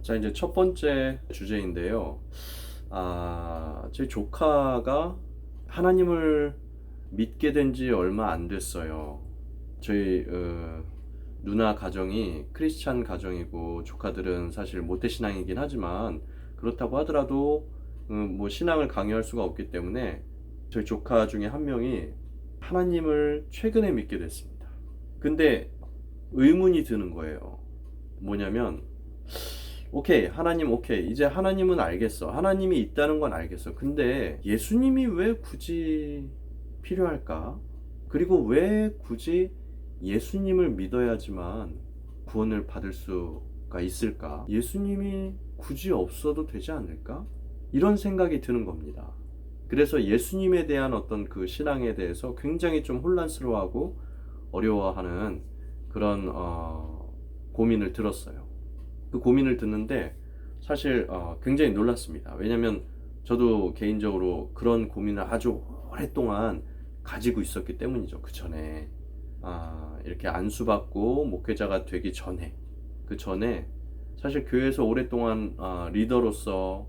자, 이제 첫 번째 주제인데요. 제 조카가 하나님을 믿게 된 지 얼마 안 됐어요. 저희 누나 가정이 크리스찬 가정이고 조카들은 사실 모태신앙이긴 하지만 그렇다고 하더라도 뭐 신앙을 강요할 수가 없기 때문에 저희 조카 중에 한 명이 하나님을 최근에 믿게 됐습니다. 근데 의문이 드는 거예요. 뭐냐면 오케이, 하나님, 오케이. 이제 하나님은 알겠어. 하나님이 있다는 건 알겠어. 근데 예수님이 왜 굳이 필요할까? 그리고 왜 굳이 예수님을 믿어야지만 구원을 받을 수가 있을까? 예수님이 굳이 없어도 되지 않을까? 이런 생각이 드는 겁니다. 그래서 예수님에 대한 어떤 그 신앙에 대해서 굉장히 좀 혼란스러워하고 어려워하는 그런 고민을 들었어요. 그 고민을 듣는데 사실 굉장히 놀랐습니다. 왜냐면 저도 개인적으로 그런 고민을 아주 오랫동안 가지고 있었기 때문이죠. 그 전에 이렇게 안수받고 목회자가 되기 전에, 그 전에 사실 교회에서 오랫동안 리더로서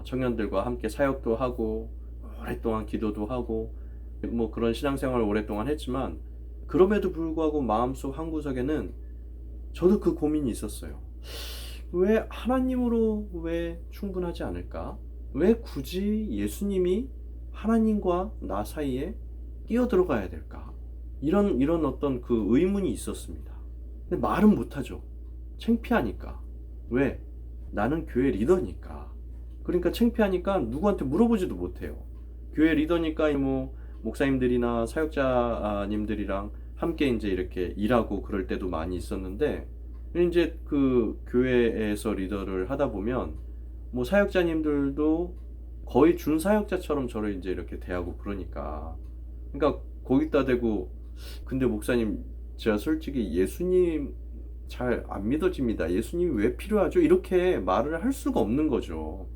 청년들과 함께 사역도 하고 오랫동안 기도도 하고 뭐 그런 신앙생활을 오랫동안 했지만, 그럼에도 불구하고 마음속 한구석에는 저도 그 고민이 있었어요. 왜 하나님으로 왜 충분하지 않을까? 왜 굳이 예수님이 하나님과 나 사이에 끼어들어가야 될까? 이런 어떤 그 의문이 있었습니다. 근데 말은 못하죠. 창피하니까. 왜? 나는 교회 리더니까. 그러니까 창피하니까 누구한테 물어보지도 못해요. 교회 리더니까 뭐 목사님들이나 사역자님들이랑 함께 이제 이렇게 일하고 그럴 때도 많이 있었는데, 이제 그 교회에서 리더를 하다 보면 뭐 사역자님들도 거의 준사역자처럼 저를 이제 이렇게 대하고 그러니까, 그러니까 거기다 대고 근데 목사님, 제가 솔직히 예수님 잘 안 믿어집니다. 예수님이 왜 필요하죠? 이렇게 말을 할 수가 없는 거죠.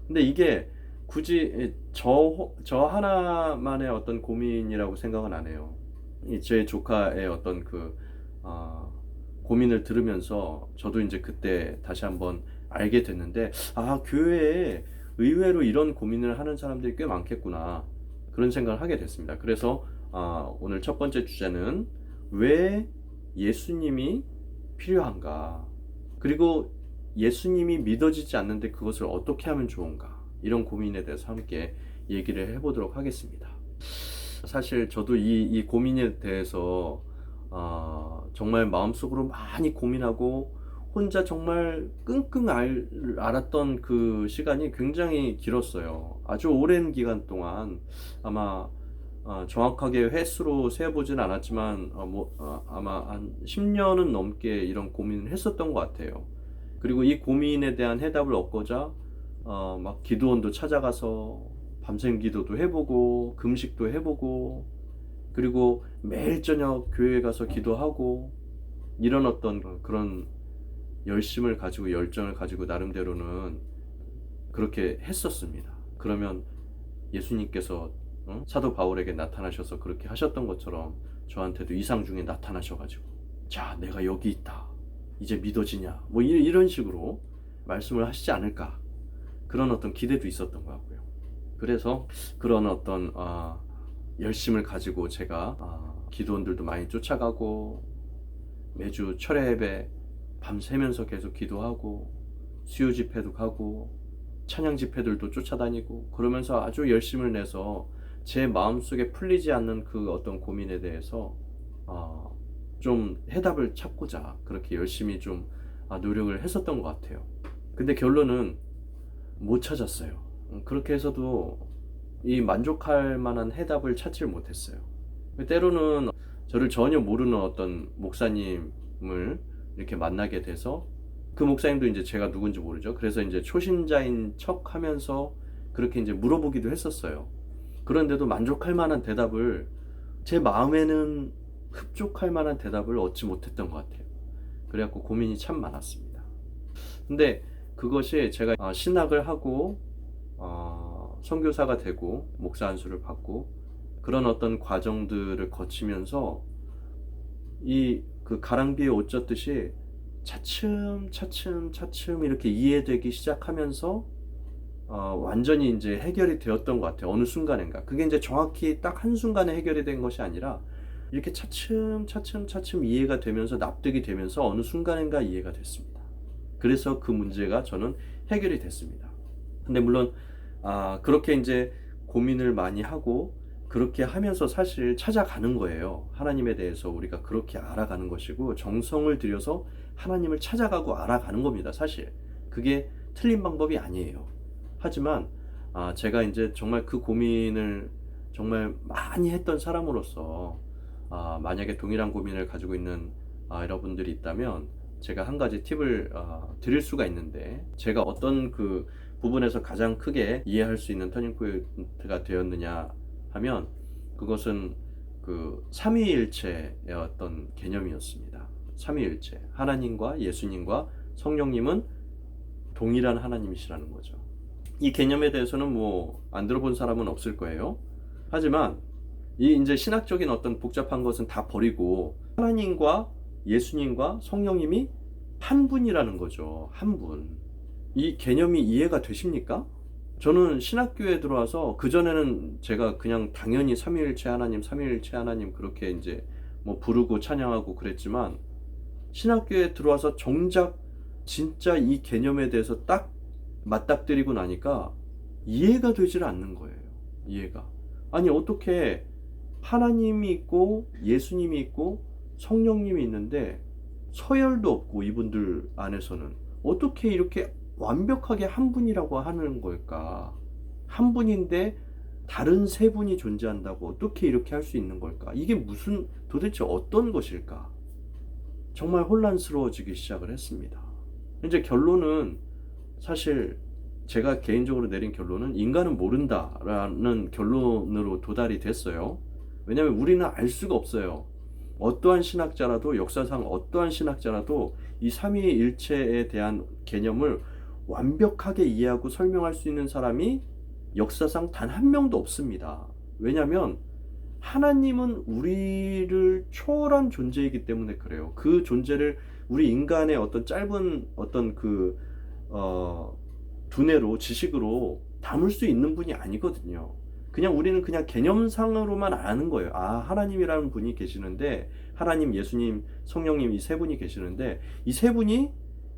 근데 이게 굳이 저 하나만의 어떤 고민이라고 생각은 안 해요. 제 조카의 어떤 그 고민을 들으면서 저도 이제 그때 다시 한번 알게 됐는데, 교회에 의외로 이런 고민을 하는 사람들이 꽤 많겠구나, 그런 생각을 하게 됐습니다. 그래서 오늘 첫 번째 주제는 왜 예수님이 필요한가, 그리고 예수님이 믿어지지 않는데 그것을 어떻게 하면 좋은가, 이런 고민에 대해서 함께 얘기를 해보도록 하겠습니다. 사실 저도 이 고민에 대해서 정말 마음속으로 많이 고민하고 혼자 정말 끙끙 앓았던 그 시간이 굉장히 길었어요. 아주 오랜 기간 동안, 아마 정확하게 횟수로 세어보진 않았지만 아마 한 10년은 넘게 이런 고민을 했었던 것 같아요. 그리고 이 고민에 대한 해답을 얻고자 막 기도원도 찾아가서 밤샘 기도도 해보고 금식도 해보고, 그리고 매일 저녁 교회에 가서 기도하고, 이런 어떤 그런 열심을 가지고 열정을 가지고 나름대로는 그렇게 했었습니다. 그러면 예수님께서 사도 바울에게 나타나셔서 그렇게 하셨던 것처럼 저한테도 이상 중에 나타나셔가지고, 자, 내가 여기 있다, 이제 믿어지냐, 뭐 이런 식으로 말씀을 하시지 않을까, 그런 어떤 기대도 있었던 것 같고요. 그래서 그런 어떤 열심을 가지고 제가 기도원들도 많이 쫓아가고, 매주 철야 예배 밤새면서 계속 기도하고, 수요 집회도 가고, 찬양 집회들도 쫓아다니고, 그러면서 아주 열심을 내서 제 마음속에 풀리지 않는 그 어떤 고민에 대해서 좀 해답을 찾고자 그렇게 열심히 좀 노력을 했었던 것 같아요. 근데 결론은 못 찾았어요. 그렇게 해서도 이 만족할 만한 해답을 찾질 못했어요. 때로는 저를 전혀 모르는 어떤 목사님을 이렇게 만나게 돼서, 그 목사님도 이제 제가 누군지 모르죠. 그래서 이제 초신자인 척 하면서 그렇게 이제 물어보기도 했었어요. 그런데도 만족할 만한 대답을, 제 마음에는 흡족할 만한 대답을 얻지 못했던 것 같아요. 그래갖고 고민이 참 많았습니다. 근데 그것이 제가 신학을 하고 선교사가 되고 목사 안수를 받고 그런 어떤 과정들을 거치면서 이 그 가랑비에 옷 젖듯이 차츰 이렇게 이해되기 시작하면서 완전히 이제 해결이 되었던 것 같아요. 어느 순간인가. 그게 이제 정확히 딱 한순간에 해결이 된 것이 아니라 이렇게 차츰 이해가 되면서 납득이 되면서 어느 순간인가 이해가 됐습니다. 그래서 그 문제가 저는 해결이 됐습니다. 근데 물론 그렇게 이제 고민을 많이 하고 그렇게 하면서 사실 찾아가는 거예요. 하나님에 대해서 우리가 그렇게 알아가는 것이고 정성을 들여서 하나님을 찾아가고 알아가는 겁니다. 사실 그게 틀린 방법이 아니에요. 하지만 제가 이제 정말 그 고민을 정말 많이 했던 사람으로서 만약에 동일한 고민을 가지고 있는 여러분들이 있다면 제가 한 가지 팁을 드릴 수가 있는데, 제가 어떤 그 부분에서 가장 크게 이해할 수 있는 터닝포인트가 되었느냐 하면 그것은 그 삼위일체의 어떤 개념이었습니다. 삼위일체, 하나님과 예수님과 성령님은 동일한 하나님이시라는 거죠. 이 개념에 대해서는 뭐 안 들어본 사람은 없을 거예요. 하지만 이 이제 신학적인 어떤 복잡한 것은 다 버리고 하나님과 예수님과 성령님이 한 분이라는 거죠. 한 분. 이 개념이 이해가 되십니까? 저는 신학교에 들어와서 그전에는 제가 그냥 당연히 삼위일체 하나님 그렇게 이제 뭐 부르고 찬양하고 그랬지만, 신학교에 들어와서 정작 진짜 이 개념에 대해서 딱 맞닥뜨리고 나니까 이해가 되질 않는 거예요. 이해가. 아니 어떻게 하나님이 있고 예수님이 있고 성령님이 있는데 서열도 없고 이분들 안에서는 어떻게 이렇게 완벽하게 한 분이라고 하는 걸까? 한 분인데 다른 세 분이 존재한다고 어떻게 이렇게 할 수 있는 걸까? 이게 무슨 도대체 어떤 것일까? 정말 혼란스러워지기 시작을 했습니다. 이제 결론은 사실 제가 개인적으로 내린 결론은 인간은 모른다라는 결론으로 도달이 됐어요. 왜냐하면 우리는 알 수가 없어요. 어떠한 신학자라도, 역사상 어떠한 신학자라도 이 삼위일체에 대한 개념을 완벽하게 이해하고 설명할 수 있는 사람이 역사상 단 한 명도 없습니다. 왜냐하면 하나님은 우리를 초월한 존재이기 때문에 그래요. 그 존재를 우리 인간의 어떤 짧은 어떤 그 두뇌로, 지식으로 담을 수 있는 분이 아니거든요. 그냥 우리는 그냥 개념상으로만 아는 거예요. 하나님이라는 분이 계시는데, 하나님, 예수님, 성령님 이 세 분이 계시는데 이 세 분이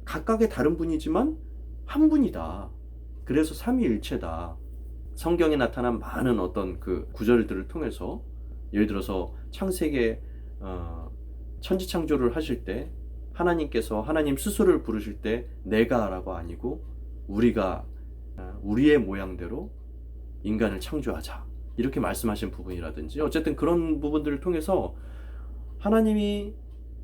각각의 다른 분이지만 한 분이다. 그래서 삼위일체다. 성경에 나타난 많은 어떤 그 구절들을 통해서, 예를 들어서 창세기에 천지창조를 하실 때 하나님께서 하나님 스스로를 부르실 때 내가라고 아니고 우리가 우리의 모양대로 인간을 창조하자 이렇게 말씀하신 부분이라든지, 어쨌든 그런 부분들을 통해서 하나님이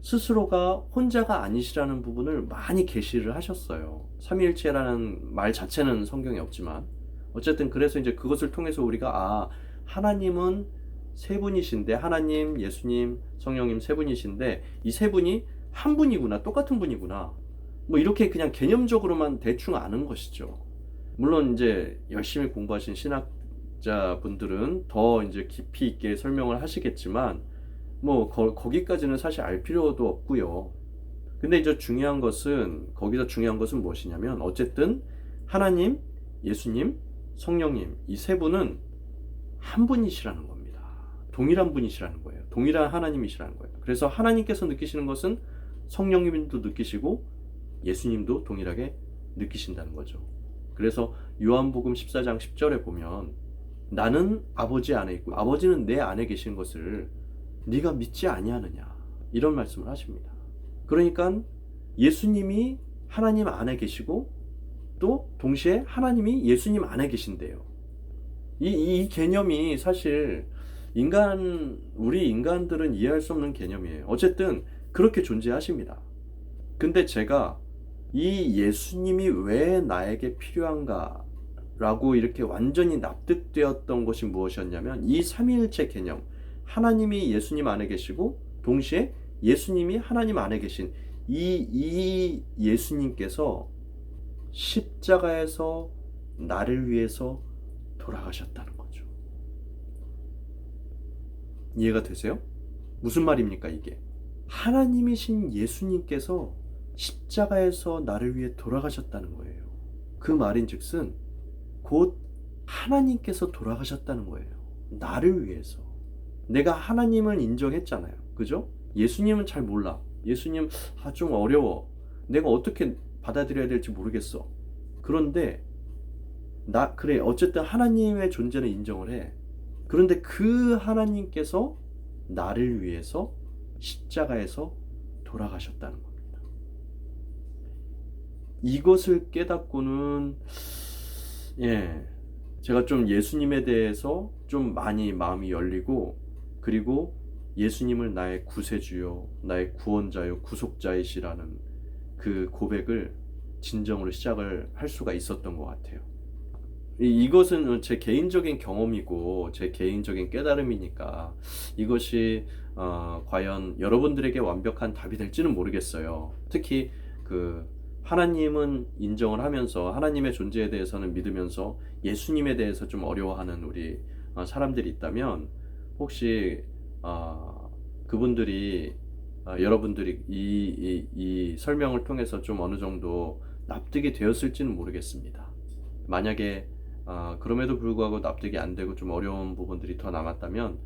스스로가 혼자가 아니시라는 부분을 많이 계시를 하셨어요. 삼위일체라는 말 자체는 성경에 없지만 어쨌든 그래서 이제 그것을 통해서 우리가 하나님은 세 분이신데, 하나님, 예수님, 성령님 세 분이신데 이 세 분이 한 분이구나, 똑같은 분이구나, 뭐 이렇게 그냥 개념적으로만 대충 아는 것이죠. 물론 이제 열심히 공부하신 신학자분들은 더 이제 깊이 있게 설명을 하시겠지만 뭐 거기까지는 사실 알 필요도 없고요. 근데 이제 거기서 중요한 것은 무엇이냐면 어쨌든 하나님, 예수님, 성령님 이 세 분은 한 분이시라는 겁니다. 동일한 분이시라는 거예요. 동일한 하나님이시라는 거예요. 그래서 하나님께서 느끼시는 것은 성령님도 느끼시고 예수님도 동일하게 느끼신다는 거죠. 그래서 요한복음 14장 10절에 보면 나는 아버지 안에 있고 아버지는 내 안에 계신 것을 네가 믿지 아니하느냐, 이런 말씀을 하십니다. 그러니까 예수님이 하나님 안에 계시고 또 동시에 하나님이 예수님 안에 계신대요. 이 개념이 사실 우리 인간들은 이해할 수 없는 개념이에요. 어쨌든 그렇게 존재하십니다. 근데 제가 이 예수님이 왜 나에게 필요한가 라고 이렇게 완전히 납득되었던 것이 무엇이었냐면 이 삼위일체 개념, 하나님이 예수님 안에 계시고 동시에 예수님이 하나님 안에 계신 이 예수님께서 십자가에서 나를 위해서 돌아가셨다는 거죠. 이해가 되세요? 무슨 말입니까 이게? 하나님이신 예수님께서 십자가에서 나를 위해 돌아가셨다는 거예요. 그 말인즉슨 곧 하나님께서 돌아가셨다는 거예요. 나를 위해서. 내가 하나님을 인정했잖아요. 그죠? 예수님은 잘 몰라. 예수님, 좀 어려워. 내가 어떻게 받아들여야 될지 모르겠어. 그런데 그래, 어쨌든 하나님의 존재는 인정을 해. 그런데 그 하나님께서 나를 위해서 십자가에서 돌아가셨다는 겁니다. 이것을 깨닫고는, 제가 좀 예수님에 대해서 좀 많이 마음이 열리고, 그리고 예수님을 나의 구세주요, 나의 구원자요, 구속자이시라는 그 고백을 진정으로 시작을 할 수가 있었던 것 같아요. 이것은 제 개인적인 경험이고 제 개인적인 깨달음이니까 이것이 과연 여러분들에게 완벽한 답이 될지는 모르겠어요. 특히 그 하나님은 인정을 하면서 하나님의 존재에 대해서는 믿으면서 예수님에 대해서 좀 어려워하는 우리 사람들이 있다면 혹시 그분들이 여러분들이 이 설명을 통해서 좀 어느 정도 납득이 되었을지는 모르겠습니다. 만약에 그럼에도 불구하고 납득이 안 되고 좀 어려운 부분들이 더 남았다면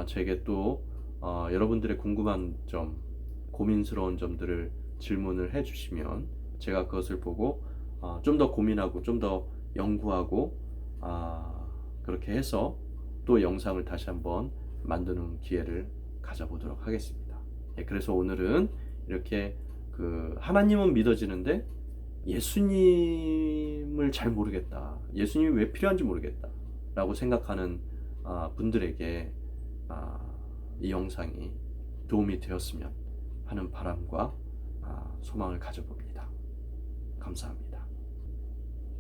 제게 또 여러분들의 궁금한 점, 고민스러운 점들을 질문을 해주시면 제가 그것을 보고 좀 더 고민하고 좀 더 연구하고 그렇게 해서 또 영상을 다시 한번 만드는 기회를 가져보도록 하겠습니다. 그래서 오늘은 이렇게 그 하나님은 믿어지는데 예수님을 잘 모르겠다. 예수님이 왜 필요한지 모르겠다. 라고 생각하는 분들에게 이 영상이 도움이 되었으면 하는 바람과 소망을 가져봅니다. 감사합니다.